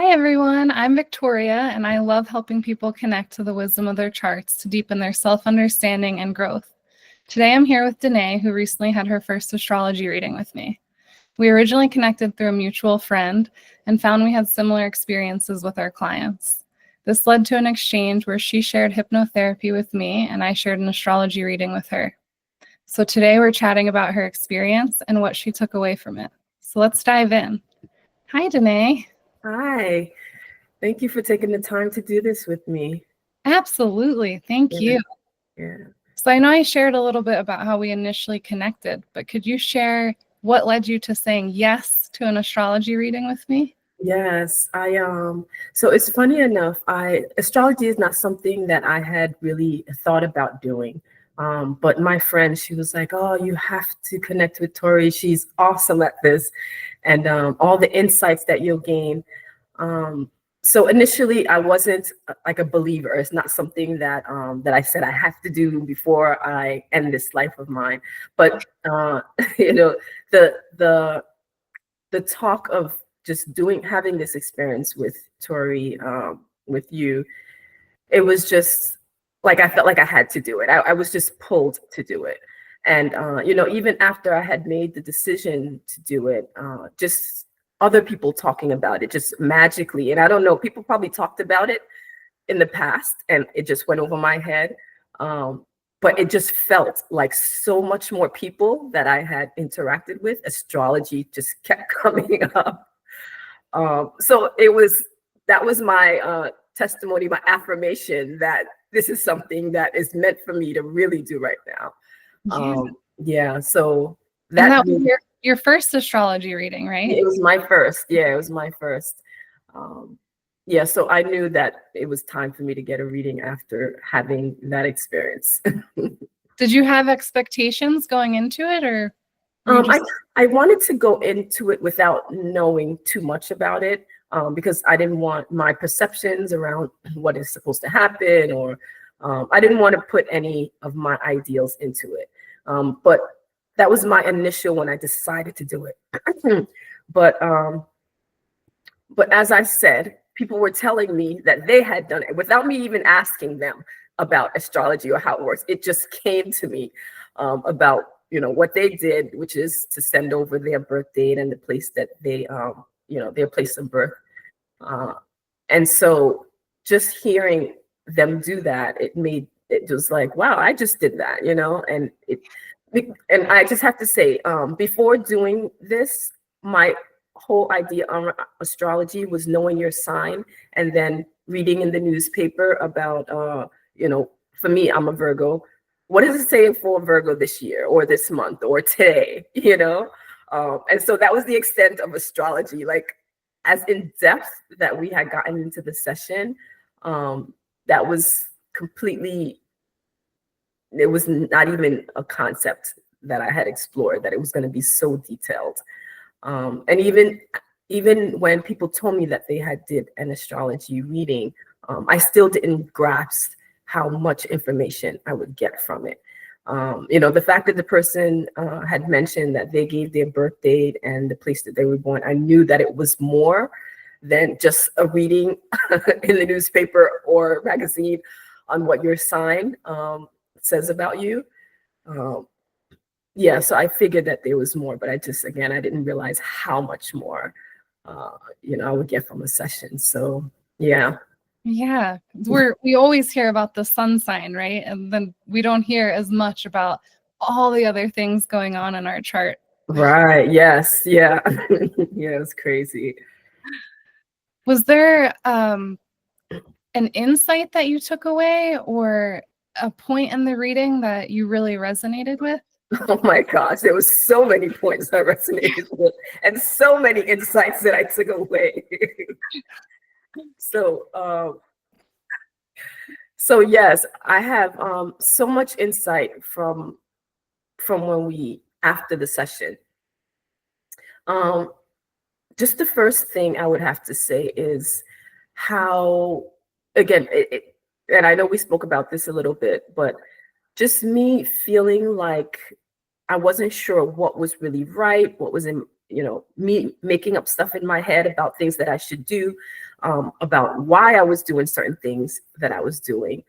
Hi everyone, I'm Victoria and I love helping people connect to the wisdom of their charts to deepen their self-understanding and growth. Today I'm here with Diné, who recently had her first astrology reading with me. We originally connected through a mutual friend and found we had similar experiences with our clients. This led to an exchange where she shared hypnotherapy with me and I shared an astrology reading with her. So today we're chatting about her experience and what she took away from it. So let's dive in. Hi, Diné. Hi, thank you for taking the time to do this with me. Absolutely. Thank you. Yeah. So I know I shared a little bit about how we initially connected, but could you share what led you to saying yes to an astrology reading with me? Yes, so it's funny enough, astrology is not something that I had really thought about doing. But my friend, she was like, "Oh, you have to connect with Tori. She's awesome at this, and all the insights that you'll gain." So initially, I wasn't like a believer. It's not something that I said I have to do before I end this life of mine. But you know, the the talk of just having this experience with Tori, with you, it was just like I felt like I had to do it. I was just pulled to do it. And even after I had made the decision to do it, just other people talking about it just magically. And I don't know, people probably talked about it in the past and it just went over my head. But it just felt like so much more people that I had interacted with, astrology just kept coming up. So that was my testimony, my affirmation that this is something that is meant for me to really do right now. So that was your first astrology reading, right? It was my first. Yeah, it was my first. So I knew that it was time for me to get a reading after having that experience. Did you have expectations going into it, or I wanted to go into it without knowing too much about it, because I didn't want my perceptions around what is supposed to happen, or I didn't want to put any of my ideals into it. But that was my initial when I decided to do it. But as I said, people were telling me that they had done it without me even asking them about astrology or how it works. It just came to me about what they did, which is to send over their birth date and the place that they their place of birth. And so just hearing them do that, it was like, wow, I just did that, and I just have to say, before doing this, my whole idea on astrology was knowing your sign and then reading in the newspaper about, for me, I'm a Virgo. What does it say for Virgo this year or this month or today, And so that was the extent of astrology, like as in depth that we had gotten into the session. That was completely, it was not even a concept that I had explored, that it was going to be so detailed. And even when people told me that they had did an astrology reading, I still didn't grasp how much information I would get from it. The fact that the person had mentioned that they gave their birth date and the place that they were born, I knew that it was more than just a reading in the newspaper or magazine on what your sign says about you. So I figured that there was more, but I didn't realize how much more, I would get from a session. So, yeah. Yeah, we always hear about the sun sign, right? And then we don't hear as much about all the other things going on in our chart. Right. Yes. Yeah. Yeah, it's crazy. Was there an insight that you took away or a point in the reading that you really resonated with? Oh my gosh, there was so many points I resonated with and so many insights that I took away. So yes, I have so much insight from when after the session. Just the first thing I would have to say is how, again, and I know we spoke about this a little bit, but just me feeling like I wasn't sure what was really right, what was in, me making up stuff in my head about things that I should do. about why I was doing certain things that I was doing.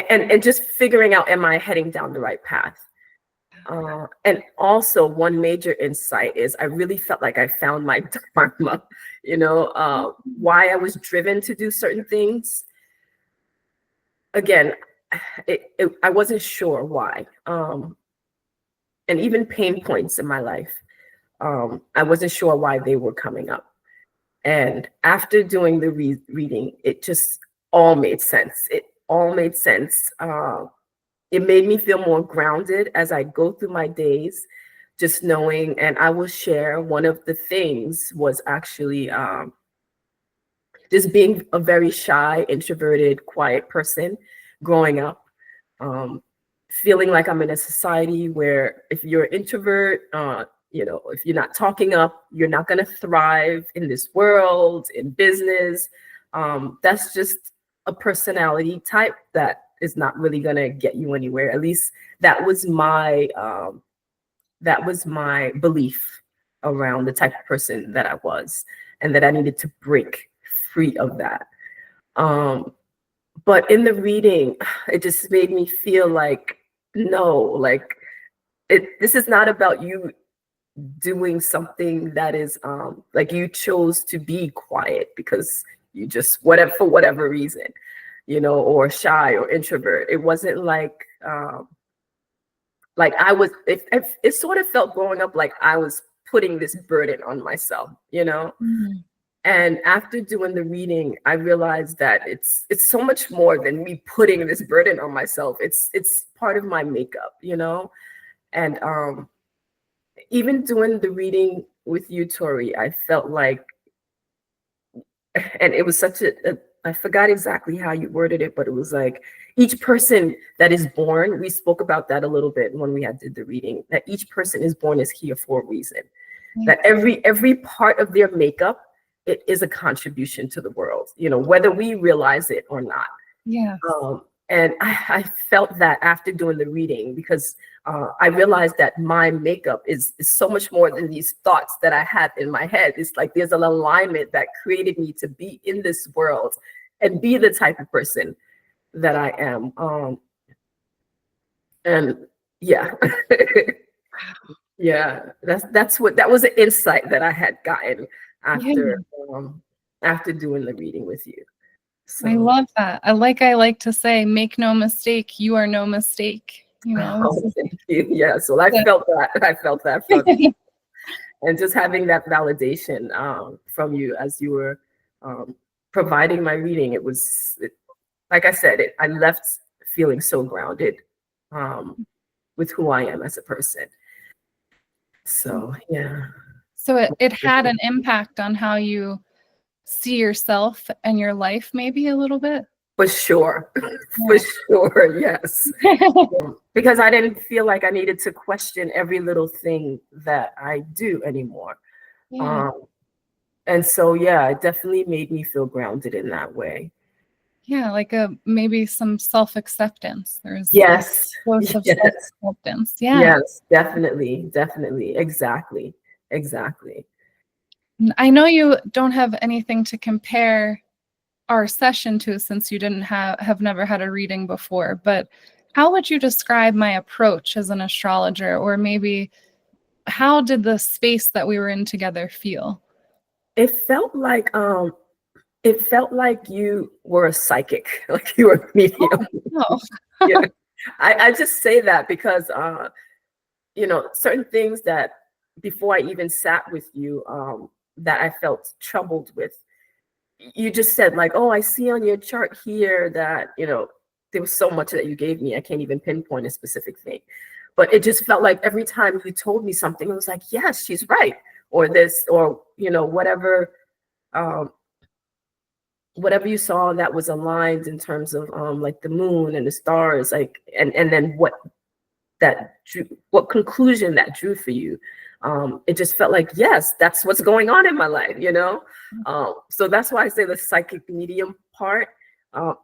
And just figuring out, am I heading down the right path? And also one major insight is I really felt like I found my dharma, why I was driven to do certain things. Again, I wasn't sure why. And even pain points in my life, I wasn't sure why they were coming up. And after doing the reading, it just all made sense. It all made sense. It made me feel more grounded as I go through my days, just knowing, and I will share, one of the things was actually just being a very shy, introverted, quiet person growing up, feeling like I'm in a society where if you're an introvert, if you're not talking up, you're not going to thrive in this world, in business. That's just a personality type that is not really going to get you anywhere. At least that was my belief around the type of person that I was, and that I needed to break free of that. But in the reading, it just made me feel like, no, like this is not about you doing something that is like you chose to be quiet because you just for whatever reason, or shy or introvert. It wasn't like I was, it sort of felt growing up like I was putting this burden on myself, Mm-hmm. And after doing the reading, I realized that it's so much more than me putting this burden on myself. It's part of my makeup, And even doing the reading with you, Tori, I felt like, and it was such I forgot exactly how you worded it, but it was like each person that is born, we spoke about that a little bit when we did the reading, that each person is born is here for a reason. Yeah. That every part of their makeup, it is a contribution to the world, whether we realize it or not. Yeah. And I felt that after doing the reading, because I realized that my makeup is so much more than these thoughts that I had in my head. It's like there's an alignment that created me to be in this world and be the type of person that I am. And yeah, yeah, that was an insight that I had gotten after doing the reading with you. So, I love that. I like to say, make no mistake, you are no mistake. Thank you. Yeah. So I felt that from you. And just having that validation from you as you were providing my reading, like I said, I left feeling so grounded with who I am as a person. So yeah. So it had an impact on how you see yourself and your life, maybe a little bit? For sure. For sure, yes. Because I didn't feel like I needed to question every little thing that I do anymore. Yeah. And so, yeah, it definitely made me feel grounded in that way. Yeah, like maybe some self-acceptance. There's Yes. dose of Yes. self-acceptance. Yeah. Yes, definitely. Exactly. I know you don't have anything to compare our session to since you didn't have never had a reading before, but how would you describe my approach as an astrologer, or maybe how did the space that we were in together feel? It felt like you were a psychic, like you were a medium. Oh. Yeah. I just say that because certain things that before I even sat with you that I felt troubled with, you just said like, oh, I see on your chart here that there was so much that you gave me, I can't even pinpoint a specific thing, but it just felt like every time you told me something, it was like, yes, she's right, or this, or whatever you saw that was aligned in terms of like the moon and the stars, like and then what conclusion that drew for you. It just felt like, yes, that's what's going on in my life, so that's why I say the psychic medium part.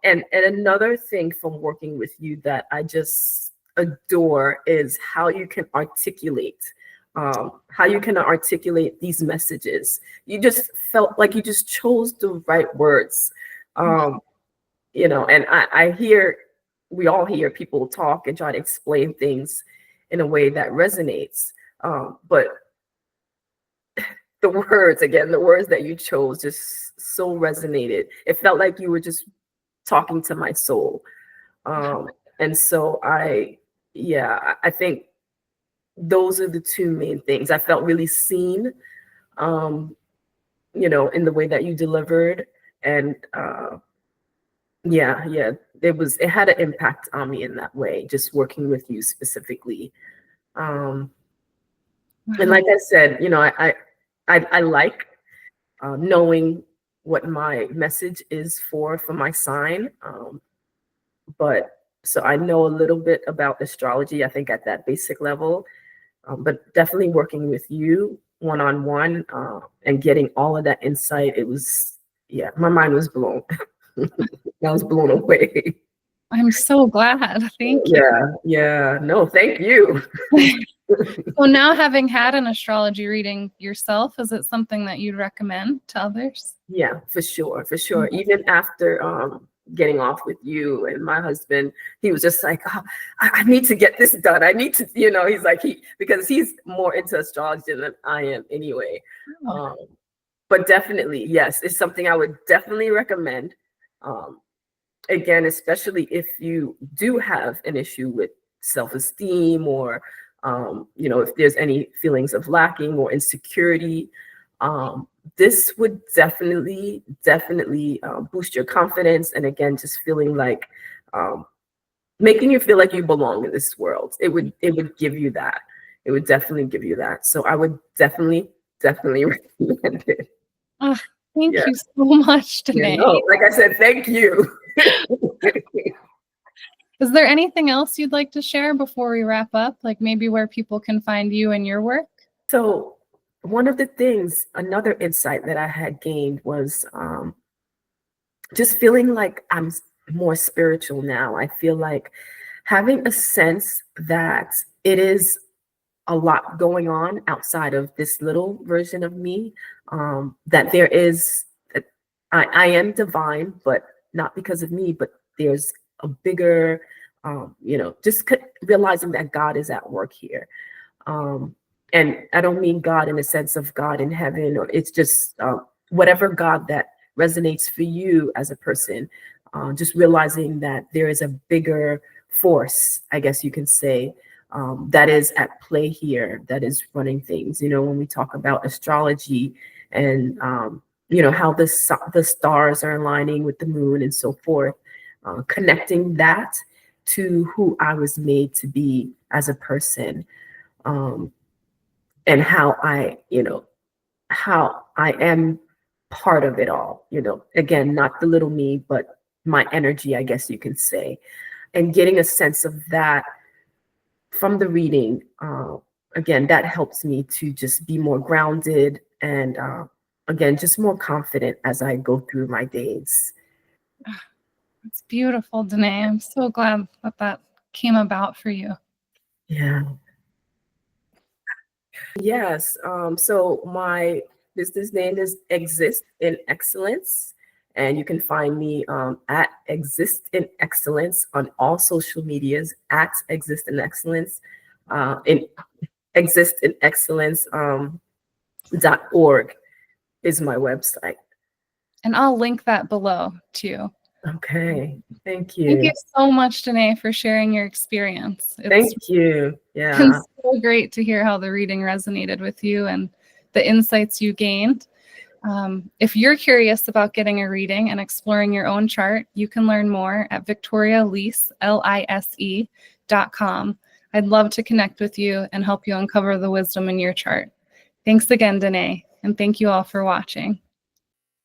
And another thing from working with you that I just adore is how you can articulate how you can articulate these messages. You just felt like you just chose the right words. You know, and I hear, we all hear people talk and try to explain things in a way that resonates. But the words, again, the words that you chose just so resonated. It felt like you were just talking to my soul. And so yeah, I think those are the two main things. I felt really seen, you know, in the way that you delivered. And yeah, it had an impact on me in that way, just working with you specifically. And like I said, you know, I like knowing what my message is for my sign. But so I know a little bit about astrology, I think at that basic level, but definitely working with you one-on-one and getting all of that insight, it was, yeah, my mind was blown. I was blown away. I'm so glad. Thank you. Yeah. No, thank you. So now, having had an astrology reading yourself, is it something that you'd recommend to others? Yeah, for sure. Even after getting off with you and my husband, he was just like, oh, I need to get this done. I need to, you know, he's like, because he's more into astrology than I am anyway. But definitely, yes, it's something I would definitely recommend. Again, especially if you do have an issue with self-esteem, or you know, if there's any feelings of lacking or insecurity, this would definitely boost your confidence. And again, just feeling like making you feel like you belong in this world. It would give you that. It would definitely give you that. So I would definitely recommend it. Thank you so much, Diné. No, like I said, thank you. Is there anything else you'd like to share before we wrap up? Like maybe where people can find you and your work? So one of the things, another insight that I had gained was just feeling like I'm more spiritual now. I feel like having a sense that it is a lot going on outside of this little version of me, that there is, I am divine, but not because of me, but there's a bigger, you know, just realizing that God is at work here. And I don't mean God in the sense of God in heaven, or it's just whatever God that resonates for you as a person, just realizing that there is a bigger force, I guess you can say, that is at play here, that is running things. You know, when we talk about astrology and, you know, how the stars are aligning with the moon and so forth, connecting that to who I was made to be as a person, and how I, you know, how I am part of it all, you know, again, not the little me, but my energy, I guess you can say, and getting a sense of that from the reading. Again, that helps me to just be more grounded and, again, just more confident as I go through my days. It's beautiful, Diné. I'm so glad that came about for you. Yeah. Yes. So my business name is Exist in Excellence, and you can find me at Exist in Excellence on all social medias, at Exist in Excellence, in Exist in Excellence .org is my website. And I'll link that below too. Okay. Thank you. Thank you so much, Diné, for sharing your experience. Thank you. Yeah. It's so great to hear how the reading resonated with you and the insights you gained. If you're curious about getting a reading and exploring your own chart, you can learn more at victorialise.com. I'd love to connect with you and help you uncover the wisdom in your chart. Thanks again, Diné, and thank you all for watching.